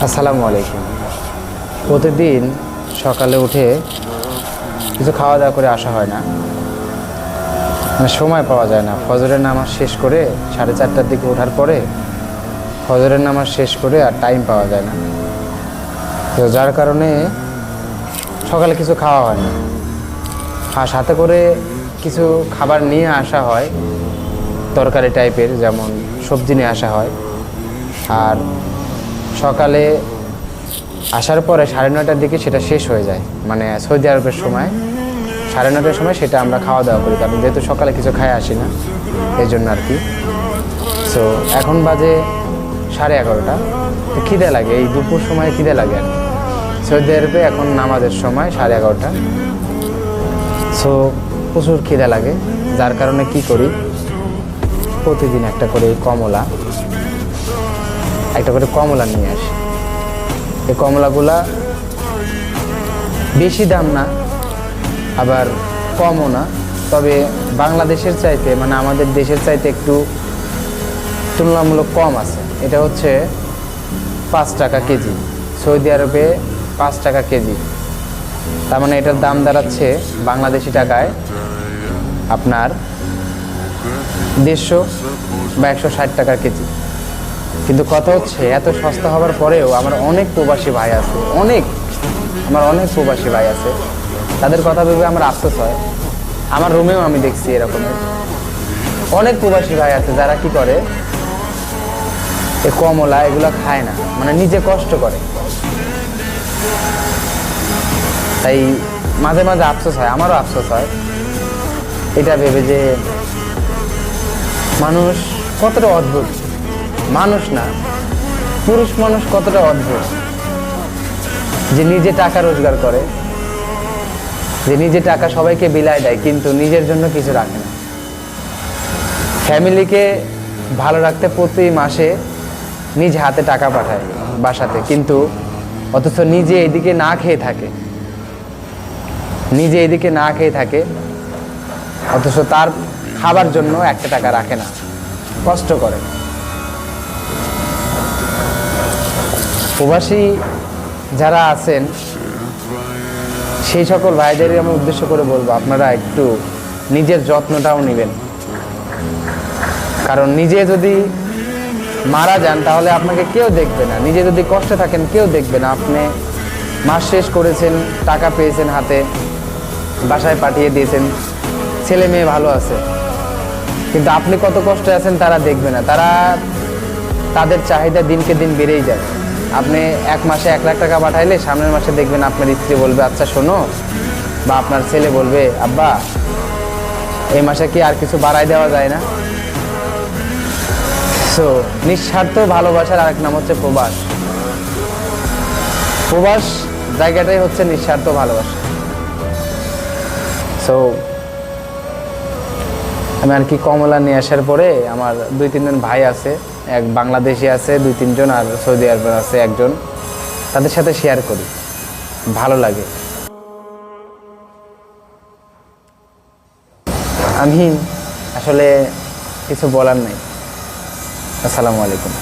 আসসালামু আলাইকুম। প্রতিদিন সকালে উঠে কিছু খাওয়া দাওয়া করে আসা হয় না, মানে সময় পাওয়া যায় না। ফজরের নামাজ শেষ করে 4:30টার দিকে ওঠার পরে ফজরের নামাজ শেষ করে আর টাইম পাওয়া যায় না, তো যার কারণে সকালে কিছু খাওয়া হয় না। আর সাথে করে কিছু খাবার নিয়ে আসা হয়, তরকারি টাইপের, যেমন সবজি নিয়ে আসা হয়। আর সকালে আসার পরে 9:30টার দিকে সেটা শেষ হয়ে যায়, মানে সৌদি আরবের সময় 9:30টার সময় সেটা আমরা খাওয়া দাওয়া করি, কারণ যেহেতু সকালে কিছু খাই আসি না, এই জন্য আর কি। সো এখন বাজে 11:30, তো খিদে লাগে, এই দুপুর সময় খিদে লাগে আর কি। সৌদি আরবে এখন নামাজের সময় 11:30। সো প্রচুর খিদে লাগে, যার কারণে কি করি, প্রতিদিন একটা করে কমলা নিয়ে আসি। এই কমলাগুলা বেশি দাম না, আবার কমও না, তবে বাংলাদেশের চাইতে, মানে আমাদের দেশের চাইতে একটু তুলনামূলক কম আছে। এটা হচ্ছে 5 টাকা কেজি, সৌদি আরবে 5 টাকা কেজি। তার মানে এটার দাম দাঁড়াচ্ছে বাংলাদেশি টাকায় আপনার 150 বা 160 টাকা কেজি। কিন্তু কথা হচ্ছে, এত সস্তা হওয়ার পরেও আমার অনেক প্রবাসী ভাই আছে, তাদের কথা ভেবে আমার আফসোস হয়। আমার রুমেও আমি দেখছি এরকমের অনেক প্রবাসী ভাই আছে যারা কি করে, এই কমলা এগুলো খায় না, মানে নিজে কষ্ট করে। তাই মাঝে মাঝে আফসোস হয়, আমারও আফসোস হয় এটা ভেবে যে মানুষ কতটা অদ্ভুত, মানুষ না, পুরুষ মানুষ কতটা অদ্ভুত, যে নিজে টাকা রোজগার করে, যে নিজে টাকা সবাইকে বিলায় দেয়, কিন্তু নিজের জন্য কিছু রাখে না। ফ্যামিলিকে ভালো রাখতে প্রতি মাসে নিজ হাতে টাকা পাঠায় বাসাতে, কিন্তু অথচ নিজে এদিকে না খেয়ে থাকে, অথচ তার খাবার জন্য 1 টাকা রাখে না, কষ্ট করে। প্রবাসী যারা আছেন সেই সকল ভাইদেরই আমি উদ্দেশ্য করে বলবো, আপনারা একটু নিজের যত্নটাও নেবেন। কারণ নিজে যদি মারা যান তাহলে আপনাকে কেউ দেখবে না, নিজে যদি কষ্টে থাকেন কেউ দেখবে না। আপনি মাস শেষ করেছেন, টাকা পেয়েছেন হাতে, বাসায় পাঠিয়ে দিয়েছেন, ছেলে মেয়ে ভালো আছে, কিন্তু আপনি কত কষ্টে আছেন তারা দেখবে না। তাদের চাহিদা দিনকে দিন বেড়েই যায়। আপনি এক মাসে 1 লাখ টাকা পাঠাইলে সামনের মাসে দেখবেন আপনার স্ত্রী বলবে, আচ্ছা শোনো, বা আপনার ছেলে বলবে, আব্বা এই মাসে কি আর কিছু বাড়াই দেওয়া যায় না। সো নিঃস্বার্থ ভালোবাসার আরেক নাম হচ্ছে প্রবাস জায়গাটাই হচ্ছে নিঃস্বার্থ ভালোবাসা। সো আমি আর কি কমলা নিয়ে আসার পরে আমার 2-3 জন ভাই আছে, এক বাংলাদেশি আছে 2-3 জন, আর সৌদি আরবের আছে 1 জন, তাদের সাথে শেয়ার করি, ভালো লাগে। আমি আসলে কিছু বলার নেই। আসসালামু আলাইকুম।